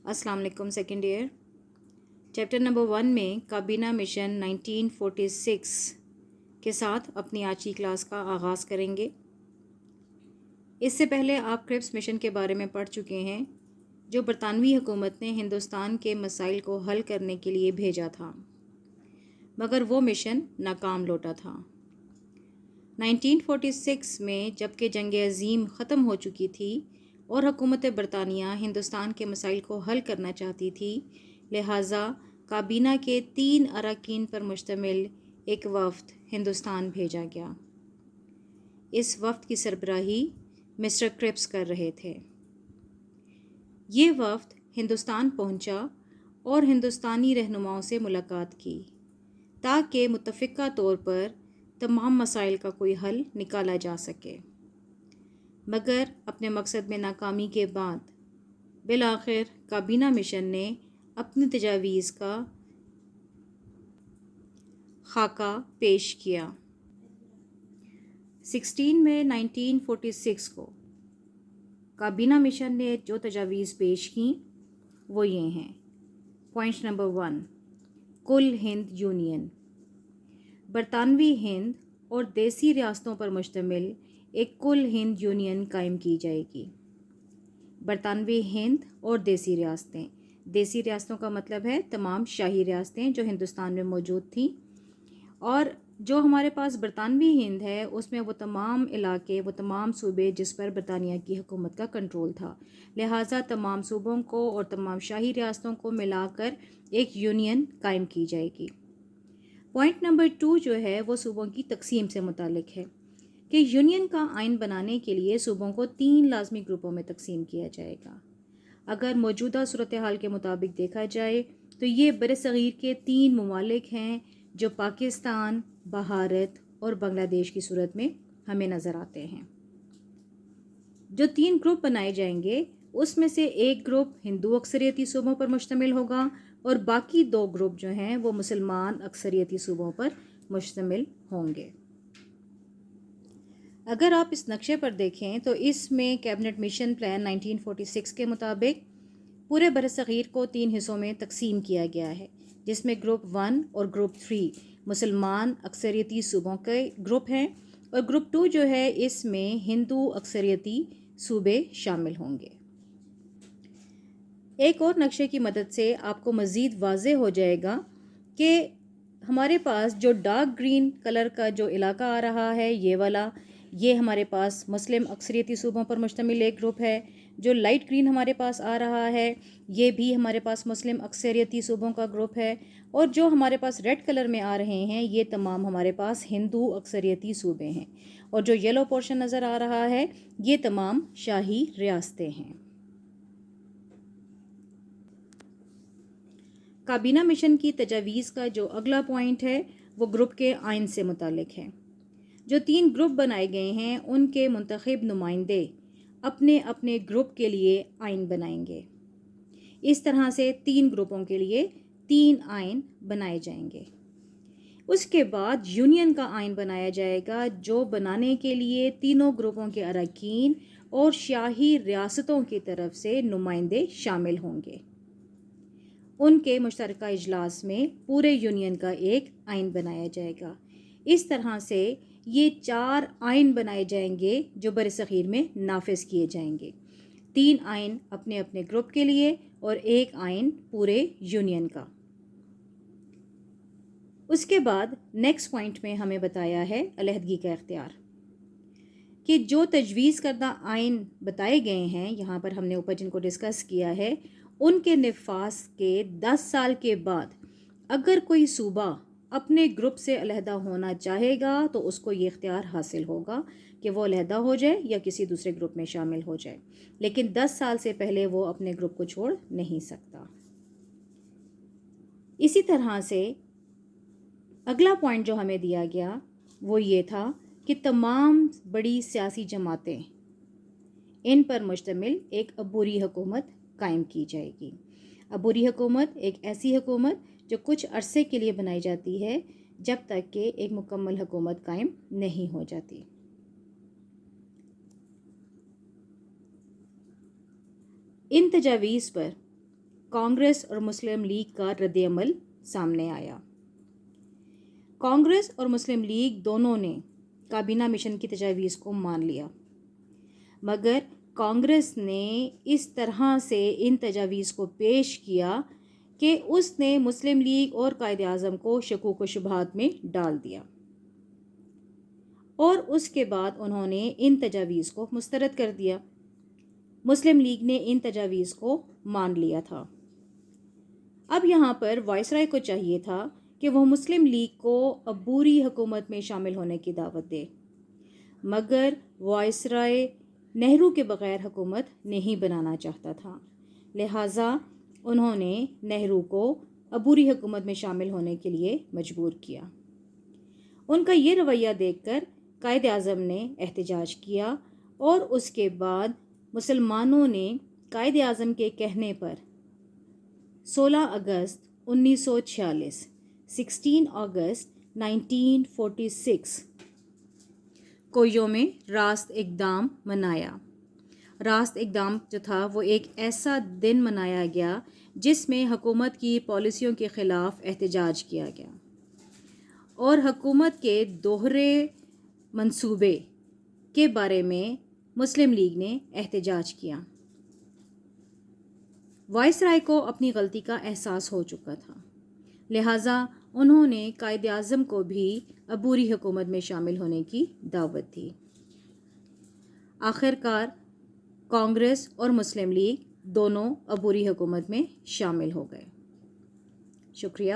अस्सलाम वालेकुम second year. Chapter number 1 में काबीना मिशन 1946 के साथ अपनी आज की क्लास का आगाज़ करेंगे। इससे पहले आप क्रिप्स मिशन के बारे में पढ़ चुके हैं, जो बरतानवी हुकूमत ने हिंदुस्तान के मसाइल को हल करने के लिए भेजा था, मगर वो मिशन नाकाम लौटा था। 1946 में जबकि जंग अज़ीम ख़त्म हो चुकी थी और हुकूमत बरतानिया हिंदुस्तान के मसाइल को हल करना चाहती थी, लिहाजा काबीना के 3 अरकान पर मुश्तमिल एक वफ़द हिंदुस्तान भेजा गया। इस वफ़द की सरबराही मिस्टर क्रिप्स कर रहे थे। ये वफ़द हिंदुस्तान पहुंचा और हिंदुस्तानी रहनुमाओं से मुलाकात की ताकि मुत्तफ़िक़ा तौर पर तमाम मसाइल का कोई हल निकाला जा सके, मगर अपने मकसद में नाकामी के बाद बिल आखिर काबीना मिशन ने अपनी तजावीज़ का खाका पेश किया। 16 मई 1946 को काबीना मिशन ने जो तजावीज़ पेश की वो ये हैं। पॉइंट नंबर 1, कुल हिंद यूनियन। बरतानवी हिंद और देसी रियासतों पर मुश्तमिल एक कुल हिंद यूनियन कायम की जाएगी। बरतानवी हिंद और देसी रियासतें, देसी रियासतों का मतलब है तमाम शाही रियासतें जो हिंदुस्तान में मौजूद थीं, और जो हमारे पास बरतानवी हिंद है उसमें वो तमाम इलाके, वो तमाम सूबे जिस पर बरतानिया की हुकूमत का कंट्रोल था, लिहाजा तमाम सूबों को और तमाम शाही रियासतों को मिलाकर एक यूनियन कायम की जाएगी। पॉइंट नंबर 2 जो है वो सूबों की तकसीम से मुतालिक है कि यूनियन का आइन बनाने के लिए सूबों को 3 लाजमी ग्रुपों में तकसीम किया जाएगा। अगर मौजूदा सूरत हाल के मुताबिक देखा जाए तो ये बरसगीर के 3 ममालिक हैं जो पाकिस्तान, भारत और बांग्लादेश की सूरत में हमें नज़र आते हैं। जो 3 ग्रुप बनाए जाएंगे उसमें से एक ग्रुप हिंदू अक्सरियती सूबों पर मुश्तमिल होगा और बाकी 2 ग्रुप जो हैं वो मुसलमान अक्सरियती सूबों पर मुश्तमिल होंगे। अगर आप इस नक्शे पर देखें तो इसमें कैबिनेट मिशन प्लान 1946 के मुताबिक पूरे बरसगीर को 3 हिस्सों में तकसीम किया गया है, जिसमें ग्रुप 1 और ग्रुप 3 मुसलमान अक्सरियती सूबों के ग्रुप हैं और ग्रुप 2 जो है इसमें हिंदू अक्सरियती सूबे शामिल होंगे। एक और नक्शे की मदद से आपको मज़ीद वाज़े हो जाएगा कि हमारे पास जो डार्क ग्रीन कलर का जो इलाका आ रहा है ये वाला, ये हमारे पास मुस्लिम अक्सरियती सूबों पर मुश्तमिल एक ग्रुप है। जो लाइट ग्रीन हमारे पास आ रहा है ये भी हमारे पास मुस्लिम अक्सरियती सूबों का ग्रुप है, और जो हमारे पास रेड कलर में आ रहे हैं ये तमाम हमारे पास हिंदू अक्सरियती सूबे हैं, और जो येलो पोर्शन नज़र आ रहा है ये तमाम शाही रियासतें हैं। काबीना मिशन की तजावीज़ का जो अगला पॉइंट है वो ग्रुप के आइन से मुतालिक है। जो 3 ग्रुप बनाए गए हैं उनके मुंतखब नुमाइंदे अपने अपने ग्रुप के लिए आइन बनाएंगे। इस तरह से 3 ग्रुपों के लिए 3 आइन बनाए जाएंगे। उसके बाद यूनियन का आइन बनाया जाएगा, जो बनाने के लिए तीनों ग्रुपों के अरकान और शाही रियासतों की तरफ से नुमाइंदे शामिल होंगे। उनके मुश्तरका इजलास में पूरे यूनियन का एक आइन बनाया जाएगा। इस तरह से ये 4 आइन बनाए जाएंगे जो बरसगीर में नाफिज किए जाएंगे। 3 आइन अपने अपने ग्रुप के लिए और एक आइन पूरे यूनियन का। उसके बाद नेक्स्ट पॉइंट में हमें बताया है अलहदगी का इख्तियार, कि जो तजवीज़ करदा आइन बताए गए हैं यहाँ पर हमने ऊपर जिनको डिस्कस किया है, उनके निफास के 10 साल के बाद अगर कोई सूबा अपने ग्रुप से अलहदा होना चाहेगा तो उसको ये इख्तियार हासिल होगा कि वो अलहदा हो जाए या किसी दूसरे ग्रुप में शामिल हो जाए, लेकिन 10 साल से पहले वो अपने ग्रुप को छोड़ नहीं सकता। इसी तरह से अगला पॉइंट जो हमें दिया गया वो ये था कि तमाम बड़ी सियासी जमातें, इन पर मुश्तमिल एक अबूरी हुकूमत कायम की जाएगी। अबूरी हुकूमत एक ऐसी हुकूमत जो कुछ अरसे के लिए बनाई जाती है जब तक कि एक मुकम्मल हुकूमत कायम नहीं हो जाती। इन तजावीज़ पर کانگریس اور مسلم لیگ کا رد عمل سامنے آیا۔ کانگریس اور مسلم لیگ دونوں نے کابینہ مشن کی تجاویز کو مان لیا، مگر کانگریس نے اس طرح سے ان تجاویز کو پیش کیا کہ اس نے مسلم لیگ اور قائد اعظم کو شکوک و شبہات میں ڈال دیا، اور اس کے بعد انہوں نے ان تجاویز کو مسترد کر دیا۔ مسلم لیگ نے ان تجاویز کو مان لیا تھا۔ اب یہاں پر وائسرائے کو چاہیے تھا کہ وہ مسلم لیگ کو عبوری حکومت میں شامل ہونے کی دعوت دے، مگر وائسرائے نہرو کے بغیر حکومت نہیں بنانا چاہتا تھا، لہٰذا انہوں نے نہرو کو عبوری حکومت میں شامل ہونے کے لیے مجبور کیا۔ ان کا یہ رویہ دیکھ کر قائد اعظم نے احتجاج کیا، اور اس کے بعد مسلمانوں نے قائد اعظم کے کہنے پر 16 اگست 1946 16 اگست 1946 کو یوم راست اقدام منایا۔ راست اقدام جو تھا وہ ایک ایسا دن منایا گیا جس میں حکومت کی پالیسیوں کے خلاف احتجاج کیا گیا اور حکومت کے دوہرے منصوبے کے بارے میں مسلم لیگ نے احتجاج کیا۔ وائسرائے کو اپنی غلطی کا احساس ہو چکا تھا، لہٰذا انہوں نے قائد اعظم کو بھی عبوری حکومت میں شامل ہونے کی دعوت دی۔ آخر کار کانگریس اور مسلم لیگ دونوں عبوری حکومت میں شامل ہو گئے۔ شکریہ۔